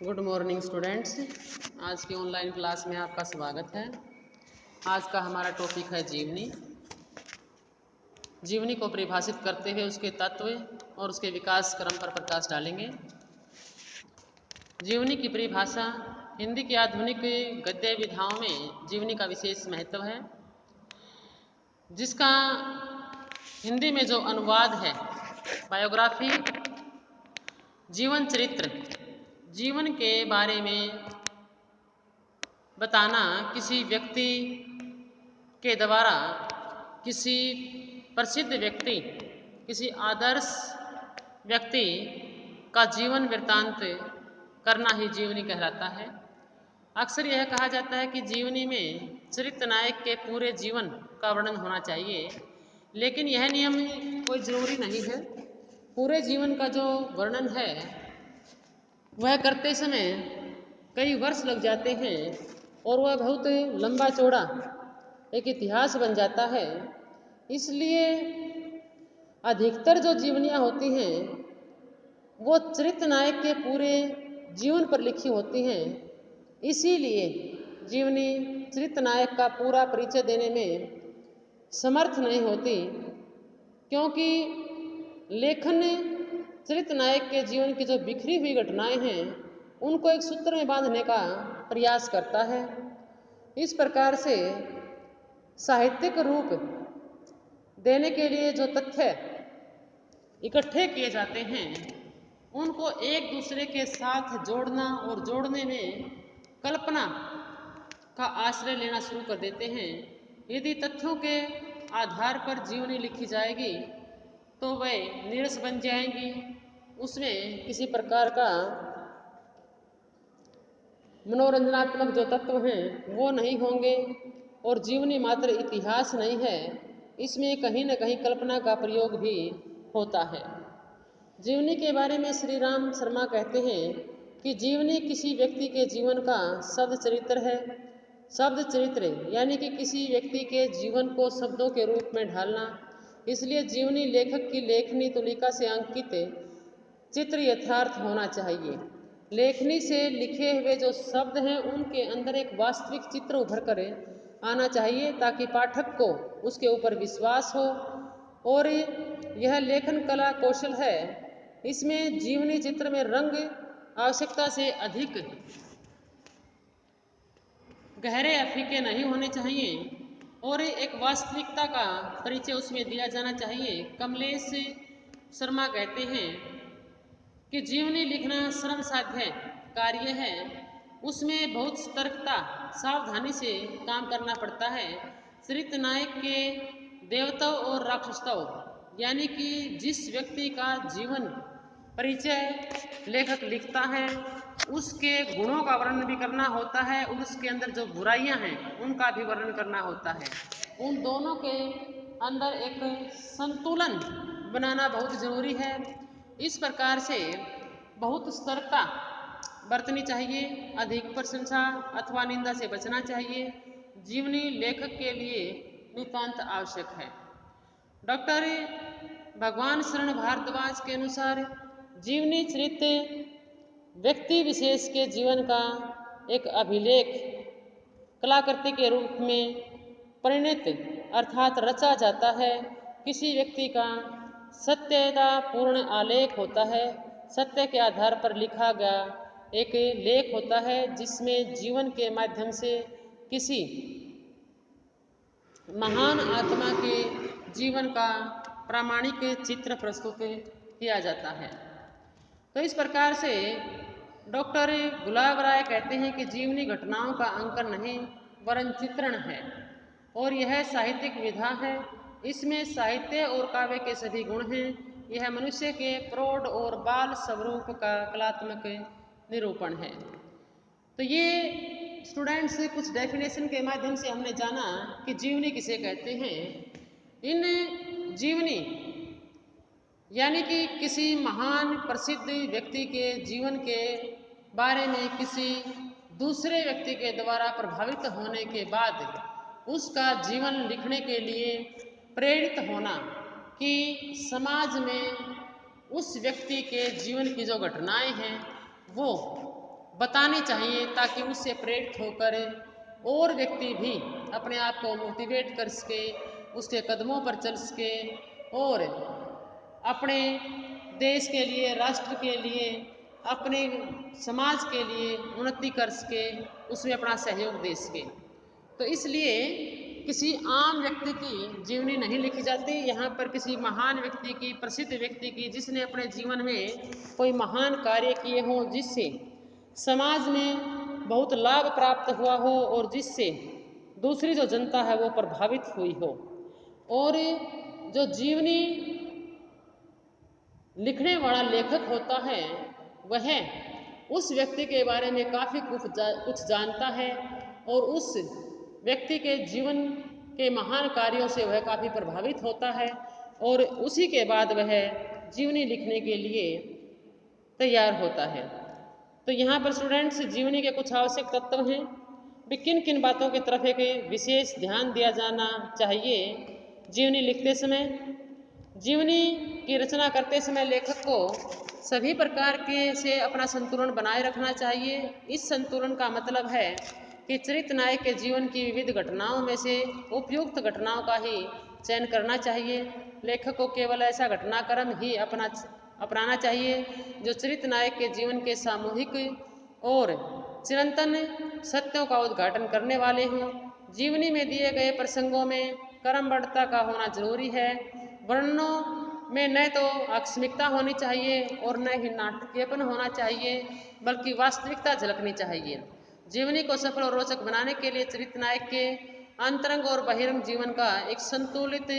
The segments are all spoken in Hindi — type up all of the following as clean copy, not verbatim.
Good morning students. आज की ऑनलाइन क्लास में आपका स्वागत है। आज का हमारा टॉपिक है जीवनी। जीवनी को परिभाषित करते हुए उसके तत्व और उसके विकास क्रम पर प्रकाश डालेंगे। जीवनी की परिभाषा हिंदी की आधुनिक गद्य विधाओं में जीवनी का विशेष महत्व है, जिसका हिंदी में जो अनुवाद है बायोग्राफी, जीवन चरित्र, जीवन के बारे में बताना, किसी व्यक्ति के द्वारा किसी प्रसिद्ध व्यक्ति, किसी आदर्श व्यक्ति का जीवन वृत्तांत करना ही जीवनी कहलाता है। अक्सर यह कहा जाता है कि जीवनी में चरित्र नायक के पूरे जीवन का वर्णन होना चाहिए, लेकिन यह नियम कोई ज़रूरी नहीं है। पूरे जीवन का जो वर्णन है वह करते समय कई वर्ष लग जाते हैं और वह बहुत लंबा चौड़ा एक इतिहास बन जाता है। इसलिए अधिकतर जो जीवनियाँ होती हैं वो चरित्र नायक के पूरे जीवन पर लिखी होती हैं। इसीलिए जीवनी चरित्र नायक का पूरा परिचय देने में समर्थ नहीं होती, क्योंकि लेखन चरित्र नायक के जीवन की जो बिखरी हुई घटनाएं हैं उनको एक सूत्र में बांधने का प्रयास करता है। इस प्रकार से साहित्यिक रूप देने के लिए जो तथ्य इकट्ठे किए जाते हैं उनको एक दूसरे के साथ जोड़ना और जोड़ने में कल्पना का आश्रय लेना शुरू कर देते हैं। यदि तथ्यों के आधार पर जीवनी लिखी जाएगी तो वह नीरस बन जाएंगी, उसमें किसी प्रकार का मनोरंजनात्मक जो तत्व हैं वो नहीं होंगे और जीवनी मात्र इतिहास नहीं है, इसमें कहीं न कहीं कल्पना का प्रयोग भी होता है। जीवनी के बारे में श्री राम शर्मा कहते हैं कि जीवनी किसी व्यक्ति के जीवन का शब्द चरित्र है। शब्द चरित्र यानी कि किसी व्यक्ति के जीवन को शब्दों के रूप में ढालना। इसलिए जीवनी लेखक की लेखनी तुलिका से अंकित चित्र यथार्थ होना चाहिए। लेखनी से लिखे हुए जो शब्द हैं उनके अंदर एक वास्तविक चित्र उभर कर आना चाहिए, ताकि पाठक को उसके ऊपर विश्वास हो। और यह लेखन कला कौशल है, इसमें जीवनी चित्र में रंग आवश्यकता से अधिक गहरे या फीके नहीं होने चाहिए और एक वास्तविकता का परिचय उसमें दिया जाना चाहिए। कमलेश शर्मा कहते हैं कि जीवनी लिखना श्रम साध्य कार्य है, उसमें बहुत सतर्कता सावधानी से काम करना पड़ता है। चरित्र नायक के देवताओं और राक्षसताओं यानी कि जिस व्यक्ति का जीवन परिचय लेखक लिखता है उसके गुणों का वर्णन भी करना होता है और उसके अंदर जो बुराइयां हैं उनका भी वर्णन करना होता है। उन दोनों के अंदर एक संतुलन बनाना बहुत ज़रूरी है। इस प्रकार से बहुत सतर्कता बरतनी चाहिए, अधिक प्रशंसा अथवा निंदा से बचना चाहिए। जीवनी लेखक के लिए नितांत आवश्यक है। डॉक्टर भगवान शरण भारद्वाज के अनुसार जीवनी चरित्र व्यक्ति विशेष के जीवन का एक अभिलेख कलाकृति के रूप में परिणत अर्थात रचा जाता है। किसी व्यक्ति का सत्यता पूर्ण आलेख होता है, सत्य के आधार पर लिखा गया एक लेख होता है जिसमें जीवन के माध्यम से किसी महान आत्मा के जीवन का प्रामाणिक चित्र प्रस्तुत किया जाता है। तो इस प्रकार से डॉक्टर गुलाब राय कहते हैं कि जीवनी घटनाओं का अंकन नहीं वरन चित्रण है और यह साहित्यिक विधा है। इसमें साहित्य और काव्य के सभी गुण हैं। यह मनुष्य के प्रौढ़ और बाल स्वरूप का कलात्मक निरूपण है। तो ये स्टूडेंट्स कुछ डेफिनेशन के माध्यम से हमने जाना कि जीवनी किसे कहते हैं। इन जीवनी यानी कि किसी महान प्रसिद्ध व्यक्ति के जीवन के बारे में किसी दूसरे व्यक्ति के द्वारा प्रभावित होने के बाद उसका जीवन लिखने के लिए प्रेरित होना कि समाज में उस व्यक्ति के जीवन की जो घटनाएं हैं वो बतानी चाहिए ताकि उससे प्रेरित होकर और व्यक्ति भी अपने आप को मोटिवेट कर सके, उसके कदमों पर चल सके और अपने देश के लिए, राष्ट्र के लिए, अपने समाज के लिए उन्नति कर सके, उसमें अपना सहयोग दे सके। तो इसलिए किसी आम व्यक्ति की जीवनी नहीं लिखी जाती, यहाँ पर किसी महान व्यक्ति की, प्रसिद्ध व्यक्ति की, जिसने अपने जीवन में कोई महान कार्य किए हों, जिससे समाज में बहुत लाभ प्राप्त हुआ हो और जिससे दूसरी जो जनता है वो प्रभावित हुई हो। और जो जीवनी लिखने वाला लेखक होता है वह उस व्यक्ति के बारे में काफ़ी कुछ जानता है और उस व्यक्ति के जीवन के महान कार्यों से वह काफ़ी प्रभावित होता है और उसी के बाद वह जीवनी लिखने के लिए तैयार होता है। तो यहाँ पर स्टूडेंट्स जीवनी के कुछ आवश्यक तत्व हैं, भी किन किन बातों की तरफ एक विशेष ध्यान दिया जाना चाहिए जीवनी लिखते समय। जीवनी की रचना करते समय लेखक को सभी प्रकार के से अपना संतुलन बनाए रखना चाहिए। इस संतुलन का मतलब है कि चरित्र नायक के जीवन की विविध घटनाओं में से उपयुक्त घटनाओं का ही चयन करना चाहिए। लेखक को केवल ऐसा घटनाक्रम ही अपनाना चाहिए जो चरित्र नायक के जीवन के सामूहिक और चिरंतन सत्यों का उद्घाटन करने वाले हों। जीवनी में दिए गए प्रसंगों में क्रमबद्धता का होना जरूरी है। वर्णनों में न तो आकस्मिकता होनी चाहिए और न ही नाटकीयपन होना चाहिए, बल्कि वास्तविकता झलकनी चाहिए। जीवनी को सफल और रोचक बनाने के लिए चरित्र नायक के अंतरंग और बहिरंग जीवन का एक संतुलित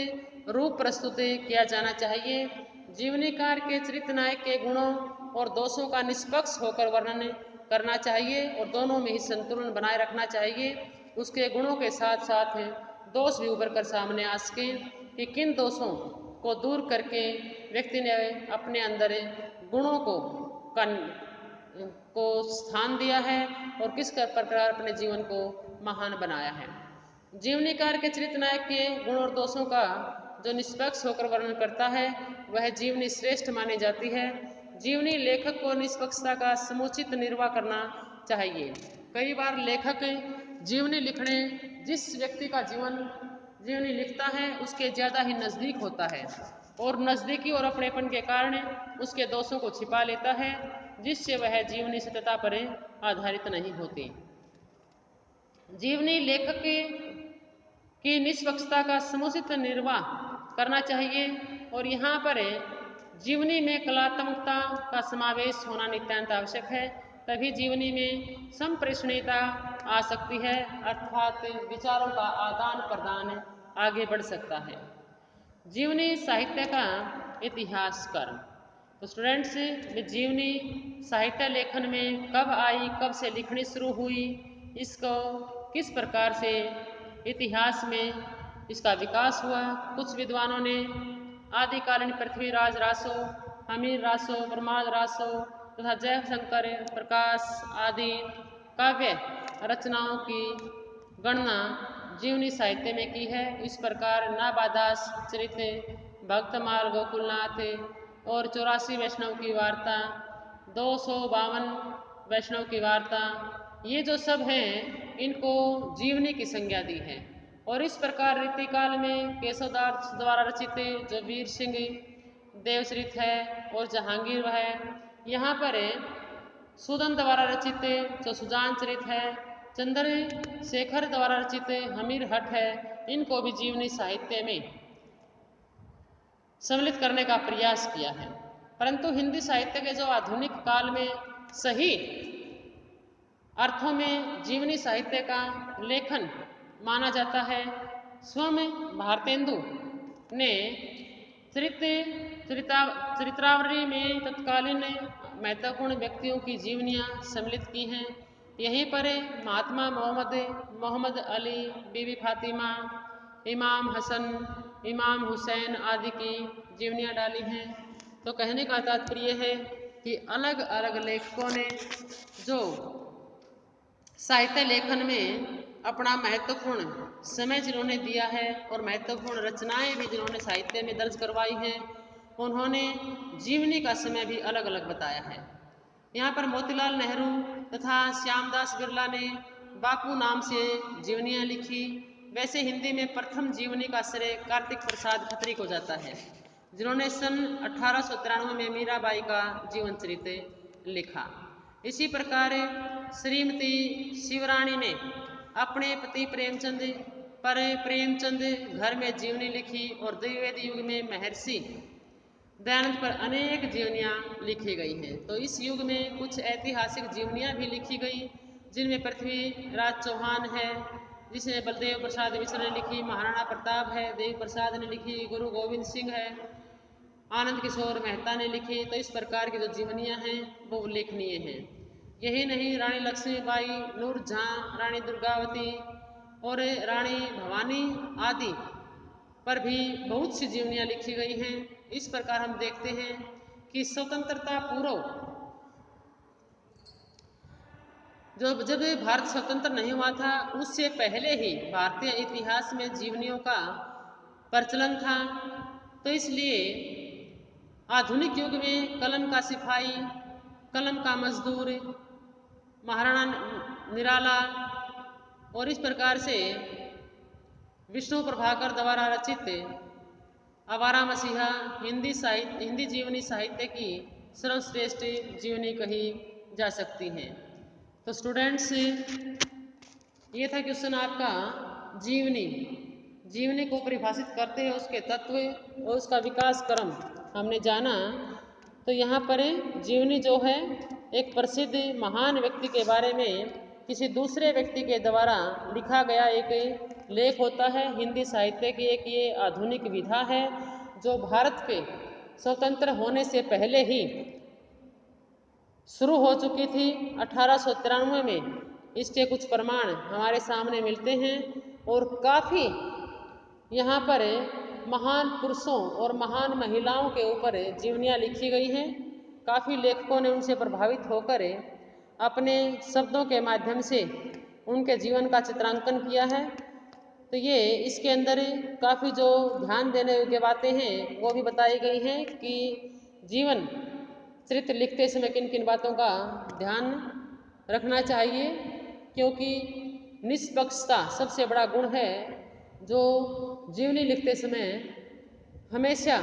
रूप प्रस्तुत किया जाना चाहिए। जीवनीकार के चरित्र नायक के गुणों और दोषों का निष्पक्ष होकर वर्णन करना चाहिए और दोनों में ही संतुलन बनाए रखना चाहिए। उसके गुणों के साथ साथ दोष भी उभर कर सामने आ सके कि किन दोषों को दूर करके व्यक्ति ने अपने अंदर गुणों को स्थान दिया है और किस प्रकार अपने जीवन को महान बनाया है। जीवनीकार के चरित्र नायक के गुण और दोषों का जो निष्पक्ष होकर वर्णन करता है वह जीवनी श्रेष्ठ मानी जाती है। जीवनी लेखक को निष्पक्षता का समुचित निर्वाह करना चाहिए। कई बार लेखक जीवनी लिखने जिस व्यक्ति का जीवनी लिखता है उसके ज़्यादा ही नज़दीक होता है और नज़दीकी और अपनेपन के कारण उसके दोषों को छिपा लेता है, जिससे वह जीवनी सत्यता पर आधारित नहीं होती। जीवनी लेखक की निष्पक्षता का समुचित निर्वाह करना चाहिए और यहाँ पर जीवनी में कलात्मकता का समावेश होना नितांत आवश्यक है, तभी जीवनी में संप्रेषणीयता आ सकती है, अर्थात विचारों का आदान प्रदान आगे बढ़ सकता है। जीवनी साहित्य का इतिहासकार। तो स्टूडेंट्स, जीवनी साहित्य लेखन में कब आई, कब से लिखनी शुरू हुई, इसको किस प्रकार से इतिहास में इसका विकास हुआ। कुछ विद्वानों ने आदिकालीन पृथ्वीराज रासो, हमीर रासो, प्रमाद रासो तथा जयशंकर प्रकाश आदि काव्य रचनाओं की गणना जीवनी साहित्य में की है। इस प्रकार नाबादास चरित, भक्तमाल गोकुलनाथ और 84 वैष्णव की वार्ता, 252 वैष्णव की वार्ता, ये जो सब हैं इनको जीवनी की संज्ञा दी है। और इस प्रकार रीतिकाल में केशवदास द्वारा रचित जो वीर सिंह देवचरित है और जहांगीर है, यहाँ पर सुदन द्वारा रचित जो सुजान चरित है, चंद्रशेखर द्वारा रचित हमीर हट है, इनको भी जीवनी साहित्य में सम्मिलित करने का प्रयास किया है। परंतु हिंदी साहित्य के जो आधुनिक काल में सही अर्थों में जीवनी साहित्य का लेखन माना जाता है, स्वयं भारतेंदु ने चरित्रावली में तत्कालीन महत्वपूर्ण व्यक्तियों की जीवनियाँ सम्मिलित की हैं। यहीं पर महात्मा मोहम्मद अली, बीबी फातिमा, इमाम हसन, इमाम हुसैन आदि की जीवनियाँ डाली हैं। तो कहने का तात्पर्य है कि अलग अलग लेखकों ने जो साहित्य लेखन में अपना महत्वपूर्ण समय जिन्होंने दिया है और महत्वपूर्ण रचनाएं भी जिन्होंने साहित्य में दर्ज करवाई हैं, उन्होंने जीवनी का समय भी अलग अलग बताया है। यहाँ पर मोतीलाल नेहरू तथा श्यामदास बिरला ने बापू नाम से जीवनियाँ लिखी, वैसे हिंदी में प्रथम जीवनी का श्रेय कार्तिक प्रसाद खत्री को जाता है, जिन्होंने सन 1893 में मीराबाई का जीवन चरित्र लिखा। इसी प्रकार श्रीमती शिवरानी ने अपने पति प्रेमचंद घर में जीवनी लिखी और द्विवेद युग में महर्षि दयानंद पर अनेक जीवनियाँ लिखी गई हैं। तो इस युग में कुछ ऐतिहासिक जीवनियाँ भी लिखी गई, जिनमें पृथ्वीराज चौहान है जिसने बलदेव प्रसाद मिश्र ने लिखी, महाराणा प्रताप है, देवी प्रसाद ने लिखी, गुरु गोविंद सिंह है, आनंद किशोर मेहता ने लिखी। तो इस प्रकार की जो जीवनियाँ हैं वो उल्लेखनीय हैं। यही नहीं, रानी लक्ष्मीबाई, नूरजहाँ, रानी दुर्गावती और रानी भवानी आदि पर भी बहुत सी जीवनियाँ लिखी गई हैं। इस प्रकार हम देखते हैं कि स्वतंत्रता पूर्व जब भारत स्वतंत्र नहीं हुआ था, उससे पहले ही भारतीय इतिहास में जीवनियों का प्रचलन था। तो इसलिए आधुनिक युग में कलम का सिपाही, कलम का मजदूर, महाराणा निराला और इस प्रकार से विष्णु प्रभाकर द्वारा रचित आवारा मसीहा हिंदी जीवनी साहित्य की सर्वश्रेष्ठ जीवनी कही जा सकती हैं। तो स्टूडेंट्स, ये था क्वेश्चन आपका जीवनी को परिभाषित करते हैं, उसके तत्व और उसका विकास क्रम हमने जाना। तो यहाँ पर जीवनी जो है एक प्रसिद्ध महान व्यक्ति के बारे में किसी दूसरे व्यक्ति के द्वारा लिखा गया एक लेख होता है। हिंदी साहित्य की एक ये आधुनिक विधा है जो भारत के स्वतंत्र होने से पहले ही शुरू हो चुकी थी 1893 में। इसके कुछ प्रमाण हमारे सामने मिलते हैं और काफ़ी यहाँ पर महान पुरुषों और महान महिलाओं के ऊपर जीवनियाँ लिखी गई हैं। काफ़ी लेखकों ने उनसे प्रभावित होकर अपने शब्दों के माध्यम से उनके जीवन का चित्रांकन किया है। तो ये इसके अंदर काफ़ी जो ध्यान देने योग्य बातें हैं वो भी बताई गई हैं कि जीवन चरित्र लिखते समय किन किन बातों का ध्यान रखना चाहिए, क्योंकि निष्पक्षता सबसे बड़ा गुण है जो जीवनी लिखते समय हमेशा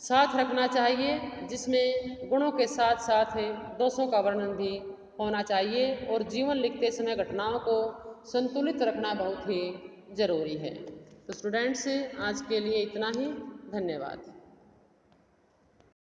साथ रखना चाहिए, जिसमें गुणों के साथ साथ दोषों का वर्णन भी होना चाहिए और जीवन लिखते समय घटनाओं को संतुलित रखना बहुत ही ज़रूरी है। तो स्टूडेंट्स, आज के लिए इतना ही। धन्यवाद।